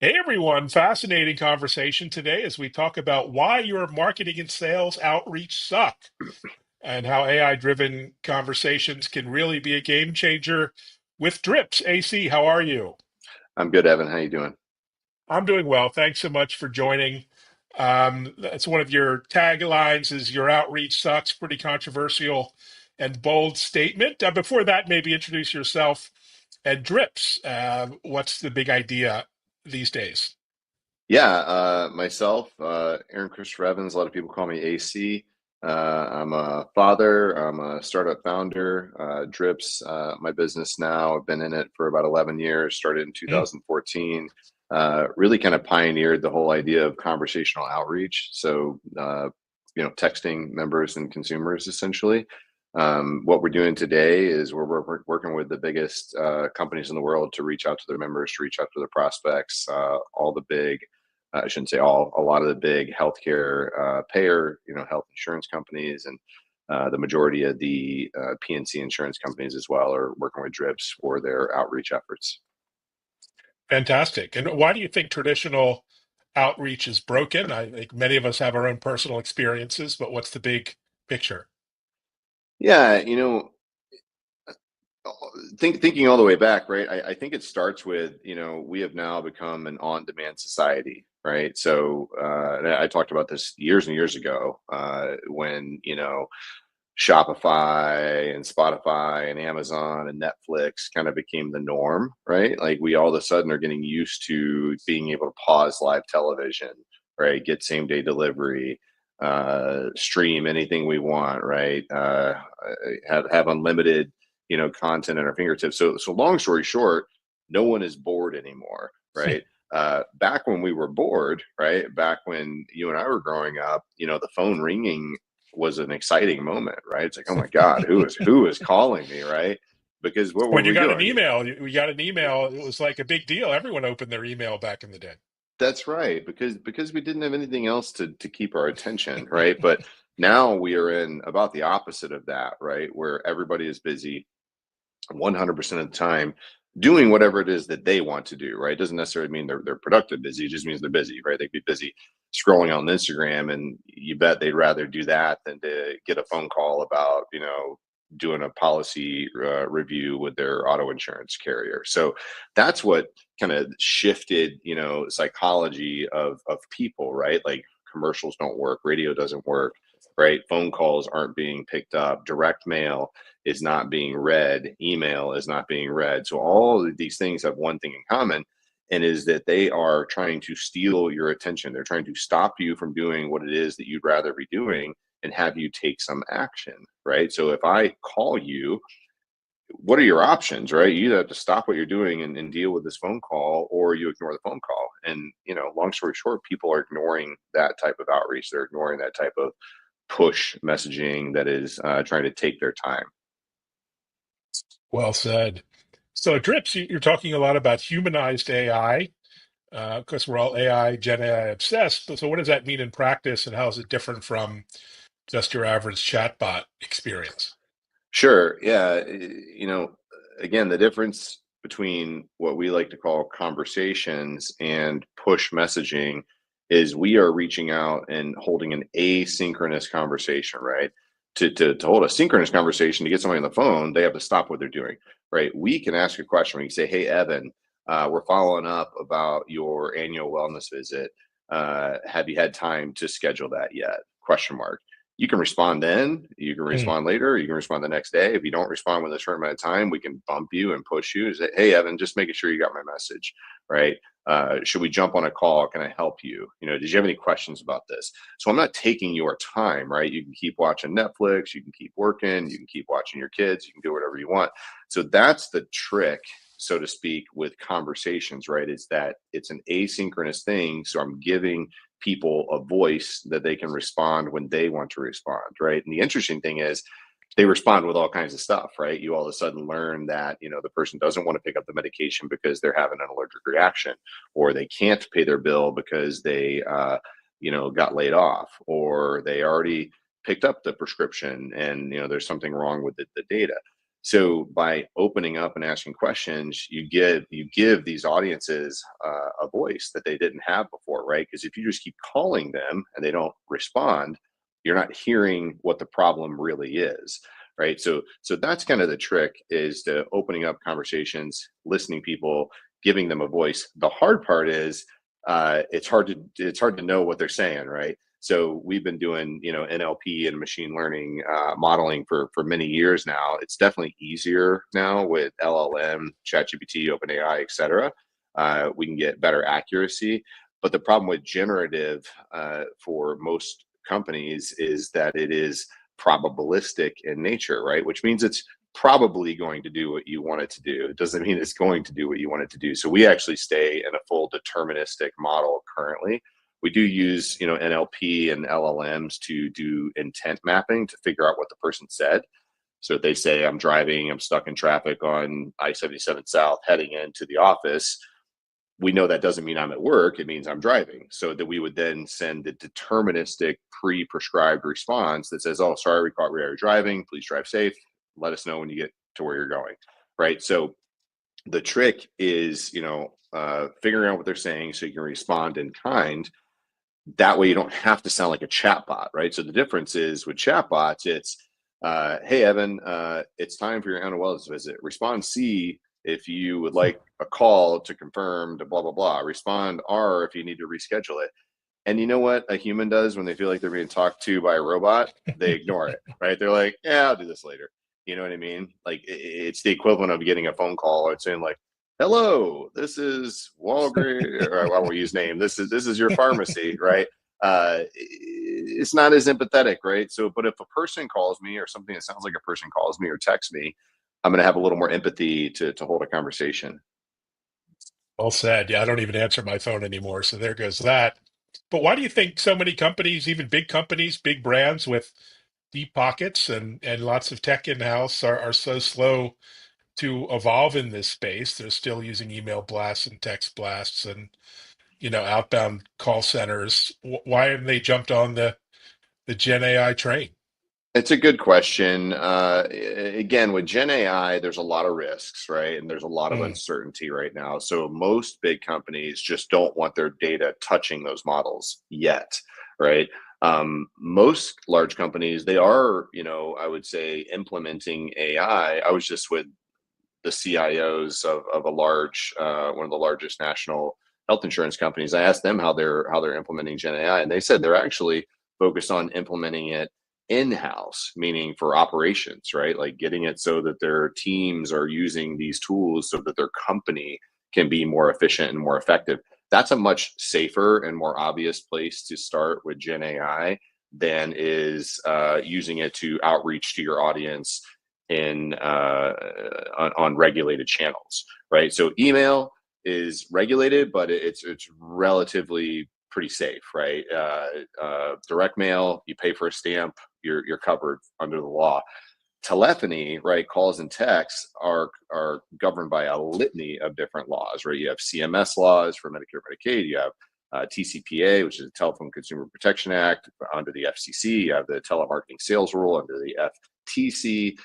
Hey everyone, fascinating conversation today as we talk about why your marketing and sales outreach suck and how AI driven conversations can really be a game changer with Drips. AC, how are you? I'm good, Evan. How you doing? I'm doing well. Thanks so much for joining. That's one of your taglines is your outreach sucks, pretty controversial and bold statement. Before that, maybe introduce yourself and Drips. What's the big idea these days? Yeah, myself, Aaron Christopher Evans. A lot of people call me AC. I'm a father. I'm a startup founder. Drips, my business now. I've been in it for about 11 years. Started in Mm, 2014. Really kind of pioneered the whole idea of conversational outreach. So, texting members and consumers essentially. What we're doing today is we're working with the biggest companies in the world to reach out to their members, to reach out to their prospects, all the big I shouldn't say all, a lot of the big healthcare payer, health insurance companies and the majority of the PNC insurance companies as well are working with Drips for their outreach efforts. fantastic. And why do you think traditional outreach is broken? I think many of us have our own personal experiences, but what's the big picture? Yeah, thinking all the way back, right? I think it starts with, we have now become an on-demand society, right? So and I talked about this years and years ago when, Shopify and Spotify and Amazon and Netflix kind of became the norm, right? Like we all of a sudden are getting used to being able to pause live television, right? Get same day delivery, stream anything we want, right? Have unlimited, content at our fingertips. So long story short, no one is bored anymore, right? Back when we were bored, right? Back when you and I were growing up, the phone ringing was an exciting moment, right? It's like, oh my God, who is calling me, right? Because what were When you we got an doing? email, we got an email, it was like a big deal. Everyone opened their email back in the day. That's right, because we didn't have anything else to keep our attention, right? But now we are in about the opposite of that, right? Where everybody is busy 100% of the time doing whatever it is that they want to do, right? It doesn't necessarily mean they're productive busy, it just means they're busy, right? They could be busy scrolling on Instagram, and you bet they'd rather do that than to get a phone call about, doing a policy review with their auto insurance carrier. So that's what kind of shifted, psychology of people, right? Like commercials don't work, radio doesn't work, right? Phone calls aren't being picked up, direct mail is not being read, email is not being read. So all of these things have one thing in common, and is that they are trying to steal your attention. They're trying to stop you from doing what it is that you'd rather be doing and have you take some action, right? So if I call you, what are your options, right? You either have to stop what you're doing and deal with this phone call, or you ignore the phone call. And, long story short, people are ignoring that type of outreach. They're ignoring that type of push messaging that is trying to take their time. Well said. So at Drips, you're talking a lot about humanized AI, because we're all AI, Gen AI obsessed. So what does that mean in practice, and how is it different from just your average chatbot experience? Sure. Yeah. Again, the difference between what we like to call conversations and push messaging is we are reaching out and holding an asynchronous conversation, right? To hold a synchronous conversation, to get somebody on the phone, they have to stop what they're doing, right? We can ask a question. We can say, hey, Evan, we're following up about your annual wellness visit. Have you had time to schedule that yet? Question mark. You can respond then, you can Hmm. respond later, you can respond the next day. If you don't respond within a certain amount of time, we can bump you and push you and say, hey, Evan, just making sure you got my message, right? Should we jump on a call? Can I help you? Did you have any questions about this? So I'm not taking your time, right? You can keep watching Netflix, you can keep working, you can keep watching your kids, you can do whatever you want. So that's the trick, so to speak, with conversations, right? Is that it's an asynchronous thing. So I'm giving people a voice that they can respond when they want to respond, right? And the interesting thing is they respond with all kinds of stuff, right? You all of a sudden learn that, the person doesn't want to pick up the medication because they're having an allergic reaction, or they can't pay their bill because they, got laid off, or they already picked up the prescription and, there's something wrong with the data. So by opening up and asking questions, you give these audiences a voice that they didn't have before, right? Because if you just keep calling them and they don't respond, you're not hearing what the problem really is, right? So that's kind of the trick, is to opening up conversations, listening people, giving them a voice. The hard part is it's hard to know what they're saying, right? So we've been doing, NLP and machine learning modeling for many years now. It's definitely easier now with LLM, ChatGPT, OpenAI, et cetera. We can get better accuracy. But the problem with generative for most companies is that it is probabilistic in nature, right? Which means it's probably going to do what you want it to do. It doesn't mean it's going to do what you want it to do. So we actually stay in a full deterministic model currently. We do use, NLP and LLMs to do intent mapping to figure out what the person said. So if they say, I'm driving, I'm stuck in traffic on I-77 South heading into the office, we know that doesn't mean I'm at work. It means I'm driving. So that we would then send the deterministic pre-prescribed response that says, oh, sorry, we caught you driving. Please drive safe. Let us know when you get to where you're going. Right. So the trick is, figuring out what they're saying so you can respond in kind. That way you don't have to sound like a chatbot, right? So the difference is with chatbots, it's, hey, Evan, it's time for your annual wellness visit. Respond C if you would like a call to confirm to blah, blah, blah. Respond R if you need to reschedule it. And you know what a human does when they feel like they're being talked to by a robot? They ignore it, right? They're like, yeah, I'll do this later. You know what I mean? Like it's the equivalent of getting a phone call or saying like, hello, this is Walgreens, or I won't use name. This is your pharmacy, right? It's not as empathetic, right? So, but if a person calls me or something that sounds like a person calls me or texts me, I'm going to have a little more empathy to hold a conversation. Well said. Yeah, I don't even answer my phone anymore. So there goes that. But why do you think so many companies, even big companies, big brands with deep pockets and lots of tech in-house are so slow to evolve in this space? They're still using email blasts and text blasts and, outbound call centers. Why haven't they jumped on the Gen AI train? It's a good question. Again, with Gen AI, there's a lot of risks, right? And there's a lot of Mm, uncertainty right now. So most big companies just don't want their data touching those models yet, right? Most large companies, they are, I would say, implementing AI. I was just with the CIOs of a large, one of the largest national health insurance companies. I asked them how they're implementing Gen AI, and they said they're actually focused on implementing it in-house, meaning for operations, right? Like getting it so that their teams are using these tools so that their company can be more efficient and more effective. That's a much safer and more obvious place to start with Gen AI than is using it to outreach to your audience in on regulated channels, right? So email is regulated, but it's relatively pretty safe, right? Direct mail, you pay for a stamp, you're covered under the law. Telephony, right? Calls and texts are governed by a litany of different laws, right? You have CMS laws for Medicare, Medicaid. You have TCPA, which is the Telephone Consumer Protection Act under the FCC. You have the telemarketing sales rule under the FTC.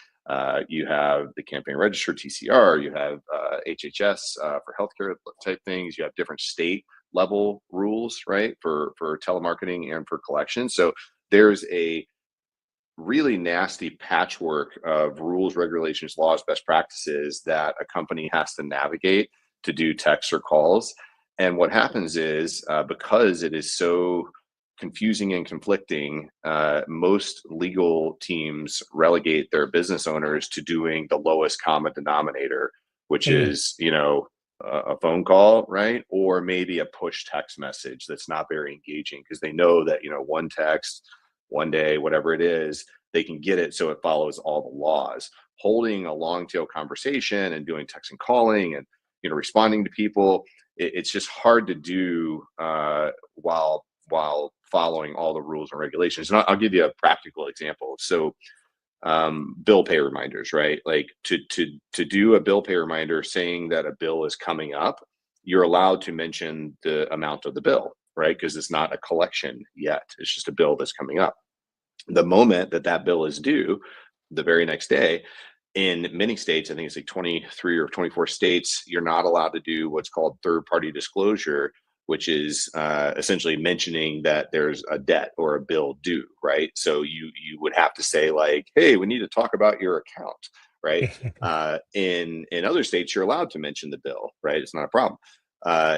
You have the campaign register TCR. You have HHS for healthcare type things. You have different state level rules, right, for telemarketing and for collection. So there's a really nasty patchwork of rules, regulations, laws, best practices that a company has to navigate to do texts or calls. And what happens is because it is so confusing and conflicting, most legal teams relegate their business owners to doing the lowest common denominator, which mm. is, a phone call, right? Or maybe a push text message that's not very engaging because they know that, one text, one day, whatever it is, they can get it so it follows all the laws. Holding a long tail conversation and doing text and calling and responding to people, it's just hard to do while following all the rules and regulations. And I'll give you a practical example. So bill pay reminders, right? Like to do a bill pay reminder saying that a bill is coming up, you're allowed to mention the amount of the bill, right? Because it's not a collection yet. It's just a bill that's coming up. The moment that bill is due, the very next day, In many states, I think it's like 23 or 24 states, you're not allowed to do what's called third-party disclosure, which is essentially mentioning that there's a debt or a bill due, right? So you would have to say like, "Hey, we need to talk about your account," right? In other states, you're allowed to mention the bill, right? It's not a problem.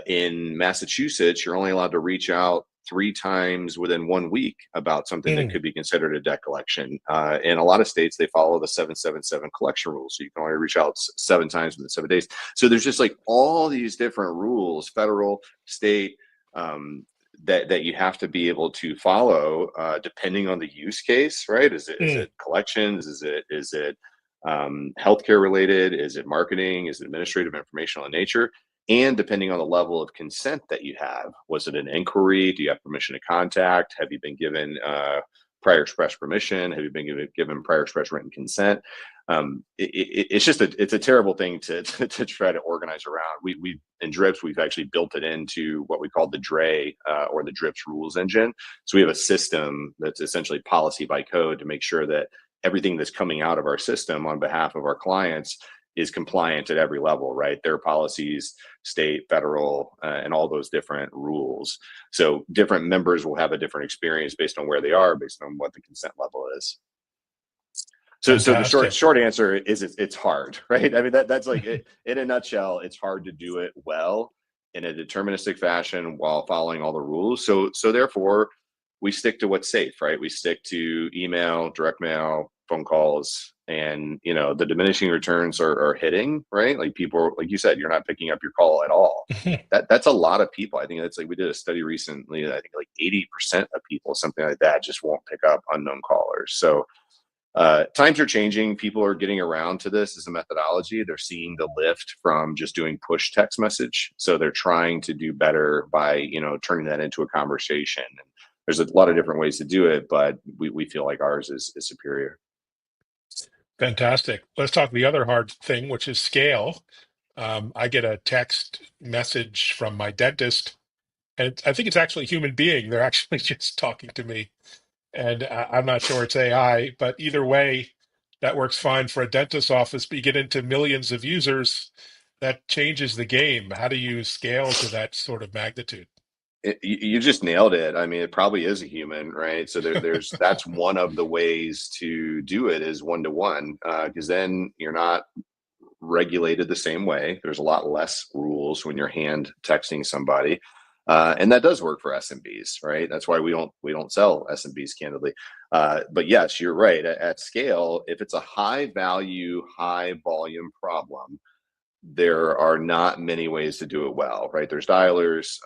In Massachusetts, you're only allowed to reach out 3 times within 1 week about something that Mm, could be considered a debt collection. In a lot of states, they follow the 777 collection rule. So you can only reach out 7 times within 7 days. So there's just like all these different rules, federal, state, that you have to be able to follow depending on the use case, right? Is mm, it collections? Is it healthcare related? Is it marketing? Is it administrative, informational in nature? And depending on the level of consent that you have, was it an inquiry? Do you have permission to contact? Have you been given prior express permission? Have you been given prior express written consent? It's just it's a terrible thing to try to organize around. We in Drips, we've actually built it into what we call the DRE or the Drips rules engine. So we have a system that's essentially policy by code to make sure that everything that's coming out of our system on behalf of our clients is compliant at every level, right? Their policies, state, federal, and all those different rules. So different members will have a different experience based on where they are, based on what the consent level is. So the short fantastic. short answer is it's hard, right? I mean that's like it, in a nutshell, it's hard to do it well in a deterministic fashion while following all the rules. So therefore, we stick to what's safe, right? We stick to email, direct mail, phone calls, and the diminishing returns are hitting, right? Like people, like you said, you're not picking up your call at all. That's a lot of people. I think that's like we did a study recently that I think like 80% of people, something like that, just won't pick up unknown callers. So times are changing. People are getting around to this as a methodology. They're seeing the lift from just doing push text message. So they're trying to do better by, turning that into a conversation. And there's a lot of different ways to do it, but we feel like ours is superior. Fantastic. Let's talk the other hard thing, which is scale. I get a text message from my dentist, and I think it's actually a human being. They're actually just talking to me, and I'm not sure it's AI, but either way, that works fine for a dentist's office. But you get into millions of users, that changes the game. How do you scale to that sort of magnitude? You just nailed it. I mean, it probably is a human, right? So there's that's one of the ways to do it is one to one, because then you're not regulated the same way. There's a lot less rules when you're hand texting somebody, and that does work for SMBs, right? That's why we don't sell SMBs candidly. But yes, you're right. At scale, if it's a high value, high volume problem, there are not many ways to do it well, right? There's dialers,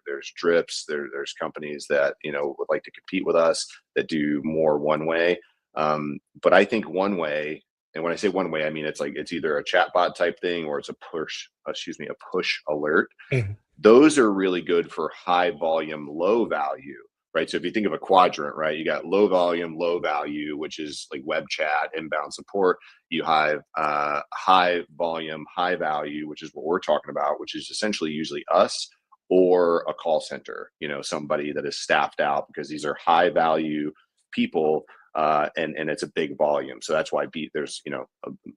there's drips, there's companies that would like to compete with us that do more one way. But I think one way, and when I say one way, I mean it's either a chatbot type thing or it's a push alert. Mhm. Those are really good for high volume, low value, right? So if you think of a quadrant, right, you got low volume, low value, which is like web chat, inbound support. You have high volume, high value, which is what we're talking about, which is essentially usually us or a call center, somebody that is staffed out because these are high value people. And it's a big volume. So that's why there's, a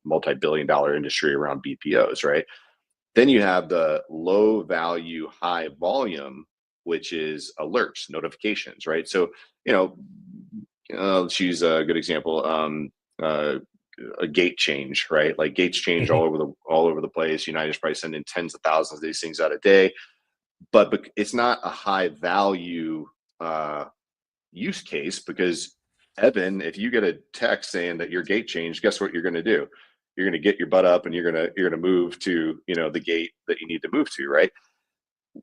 multi-billion-dollar industry around BPOs, right? Then you have the low value, high volume, which is alerts, notifications, right? So, let's use a good example. A gate change, right? Like gates change Mhm. all over the place. United's probably sending tens of thousands of these things out a day, but it's not a high value use case because Evan, if you get a text saying that your gate changed, guess what you're going to do? You're going to get your butt up and you're going to move to the gate that you need to move to, right?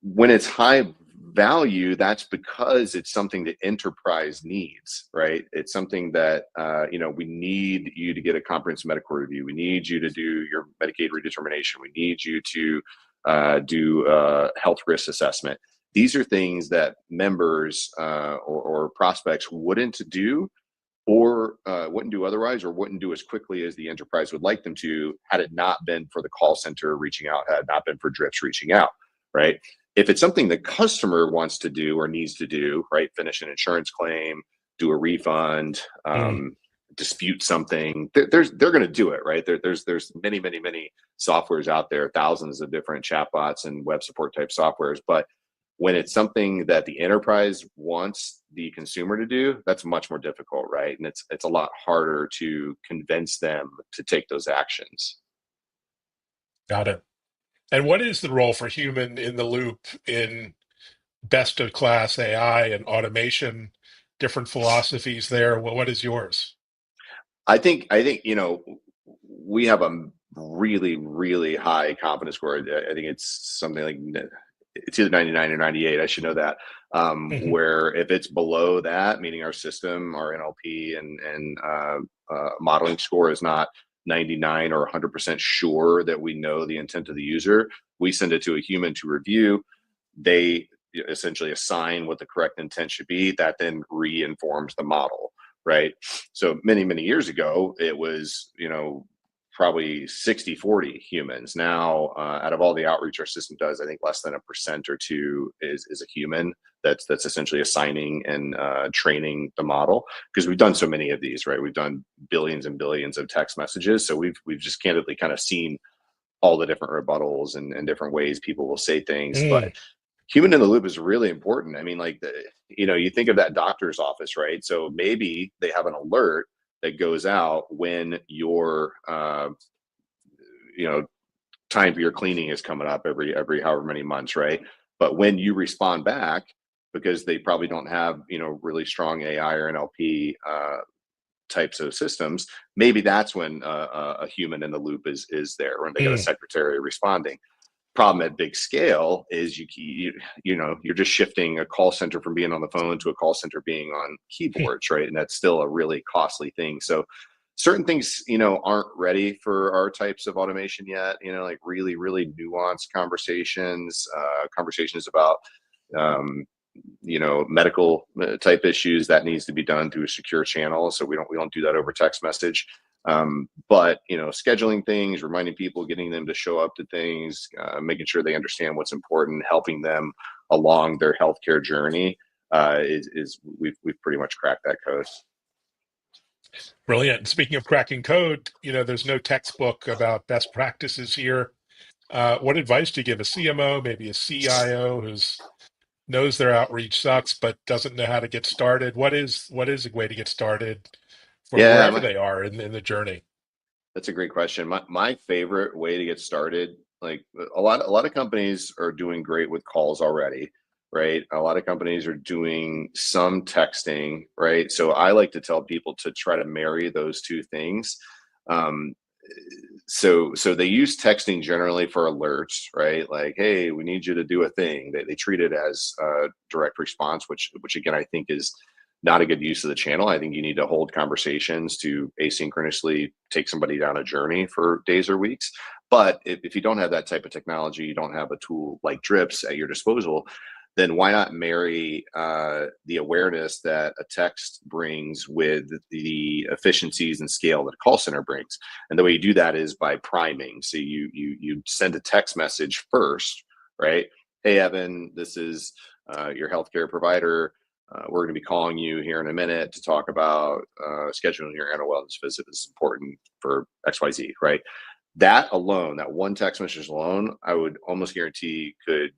When it's high value, that's because it's something that enterprise needs, right? It's something that we need you to get a comprehensive medical review. We need you to do your Medicaid redetermination. We need you to do health risk assessment. These are things that members or prospects wouldn't do or wouldn't do otherwise or wouldn't do as quickly as the enterprise would like them to had it not been for the call center reaching out, had it not been for drips reaching out, right? If it's something the customer wants to do or needs to do, right, finish an insurance claim, do a refund, Mm. dispute something, they're going to do it, right? There's many softwares out there, thousands of different chatbots and web support type softwares, but when it's something that the enterprise wants the consumer to do, that's much more difficult, right? And it's a lot harder to convince them to take those actions. Got it. And what is the role for human in the loop in best of class AI and automation? Different philosophies there. Well, what is yours? I think we have a really high confidence score. I think it's something like it's either 99 or 98. I should know that. Mhm. Where if it's below that, meaning our system, our NLP and modeling score is not 99 or 100% sure that we know the intent of the user, we send it to a human to review. They essentially assign what the correct intent should be. That then re-informs the model, right? So many years ago, it was, probably 60-40 humans. Now, out of all the outreach our system does, I think less than 1% or 2 is a human that's essentially assigning and training the model, because we've done so many of these, right? We've done billions and billions of text messages, so we've just candidly kind of seen all the different rebuttals and different ways people will say things. But Mm. human in the loop is really important. I mean, like you think of that doctor's office, right? So maybe they have an alert that goes out when your you know time for your cleaning is coming up every however many months, right? But when you respond back, because they probably don't have really strong AI or NLP types of systems, maybe that's when a human in the loop is there, when they got a Mm. secretary responding. Problem at big scale is you're just shifting a call center from being on the phone to a call center being on keyboards, right? And that's still a really costly thing. So certain things aren't ready for our types of automation yet, like really nuanced conversations about um, medical type issues. That needs to be done through a secure channel, so we don't do that over text message. But scheduling things, reminding people, getting them to show up to things, making sure they understand what's important, helping them along their healthcare journey, is we've pretty much cracked that code. Brilliant. Speaking of cracking code, there's no textbook about best practices here. What advice do you give a CMO, maybe a CIO who's knows their outreach sucks but doesn't know how to get started? What is a way to get started for Yeah, wherever they are in the journey? that's a great question. My favorite way to get started, like a lot of companies are doing great with calls already, right? A lot of companies are doing some texting, right? So I like to tell people to try to marry those two things. Um, so they use texting generally for alerts, right? Like, hey, we need you to do a thing. They treat it as a direct response, which again I think is not a good use of the channel. I think you need to hold conversations to asynchronously take somebody down a journey for days or weeks. But if you don't have that type of technology, you don't have a tool like Drips at your disposal, then why not marry the awareness that a text brings with the efficiencies and scale that a call center brings? And the way you do that is by priming. So you send a text message first, right? Hey, Evan, this is your healthcare provider. We're going to be calling you here in a minute to talk about scheduling your annual wellness visit. This is important for XYZ, right? That alone, that one text message alone, I would almost guarantee could,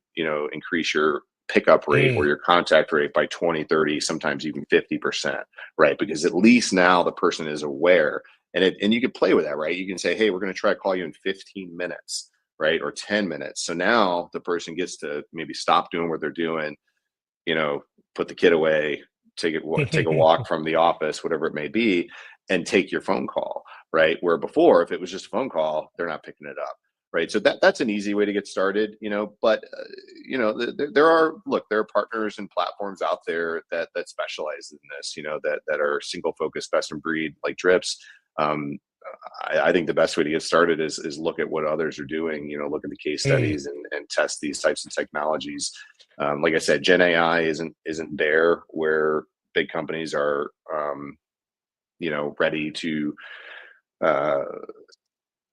increase your pickup rate or Mm. your contact rate by 20, 30, sometimes even 50%, right? Because at least now the person is aware, and you can play with that, right? You can say, hey, we're going to try to call you in 15 minutes, right? Or 10 minutes. So now the person gets to maybe stop doing what they're doing, you know, put the kid away, take a walk from the office, whatever it may be, and take your phone call, right? Where before, if it was just a phone call, they're not picking it up, right? So that's an easy way to get started, But there are partners and platforms out there that specialize in this, that are single focus, best in breed, like Drips. Um, I think the best way to get started is look at what others are doing. Look at the case Mm. studies and test these types of technologies. Like I said, Gen AI isn't there where big companies are, ready to uh,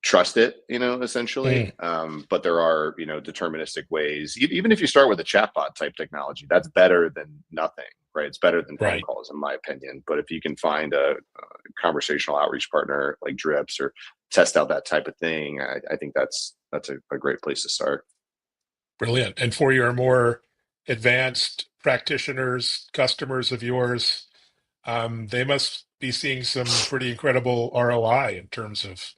trust it. Essentially. Mm. But there are deterministic ways. Even if you start with a chatbot type technology, that's better than nothing. right? It's better than phone Right. calls, in my opinion. But if you can find a conversational outreach partner like Drips or test out that type of thing, I think that's a great place to start. Brilliant. And for your more advanced practitioners, customers of yours, they must be seeing some pretty incredible ROI in terms of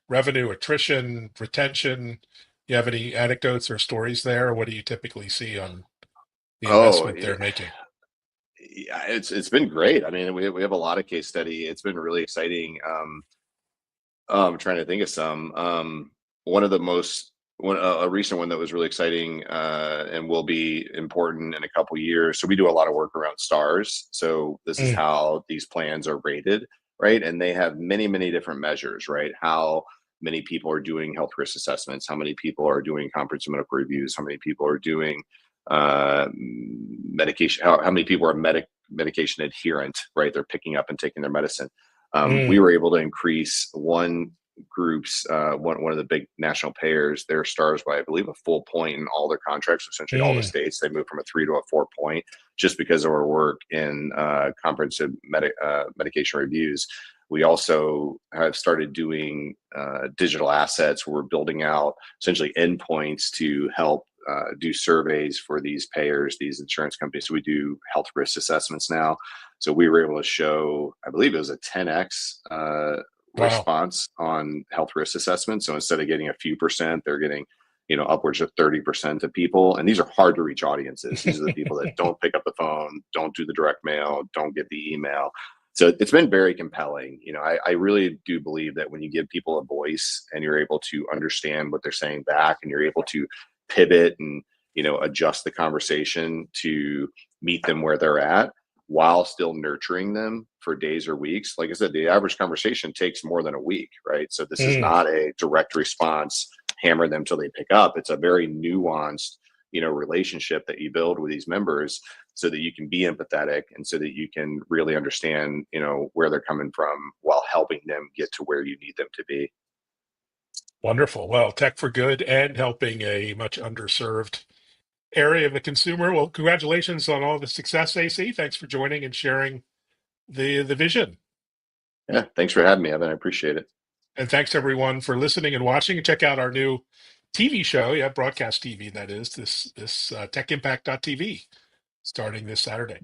revenue, attrition, retention. You have any anecdotes or stories there? What do you typically see on the Oh, investment they're making? yeah, it's been great. I mean, we have a lot of case study. It's been really exciting. I'm trying to think of some. One of the most one a recent one that was really exciting and will be important in a couple years. So we do a lot of work around stars. So this is Mm, how these plans are rated, right? And they have many different measures, right? How many people are doing health risk assessments? How many people are doing comprehensive medical reviews? How many people are doing medication? How many people are medication adherent, right? They're picking up and taking their medicine. We mm, were able to increase one group's one of the big national payers their stars by I believe a full point in all their contracts, essentially all the mm, states. They moved from a 3 to a 4 point just because of our work in comprehensive medication reviews. We also have started doing digital assets where we're building out essentially endpoints to help do surveys for these payers, these insurance companies. So we do health risk assessments now. So we were able to show, I believe it was a 10x wow. response on health risk assessment. So instead of getting a few percent, they're getting, upwards of 30% of people. And these are hard to reach audiences. These are the people that don't pick up the phone, don't do the direct mail, don't get the email. So it's been very compelling. I really do believe that when you give people a voice and you're able to understand what they're saying back and you're able to pivot and, adjust the conversation to meet them where they're at, while still nurturing them for days or weeks. Like I said, the average conversation takes more than a week, right? So this is Mm, not a direct response, hammer them till they pick up. It's a very nuanced, relationship that you build with these members so that you can be empathetic and so that you can really understand, where they're coming from while helping them get to where you need them to be. wonderful. Well, tech for good and helping a much underserved area of the consumer. Well, congratulations on all the success, AC. Thanks for joining and sharing the vision. Yeah. Thanks for having me, Evan. I appreciate it. And thanks everyone for listening and watching. And check out our new TV show, yeah, broadcast TV, that is, this techimpact.tv, starting this Saturday.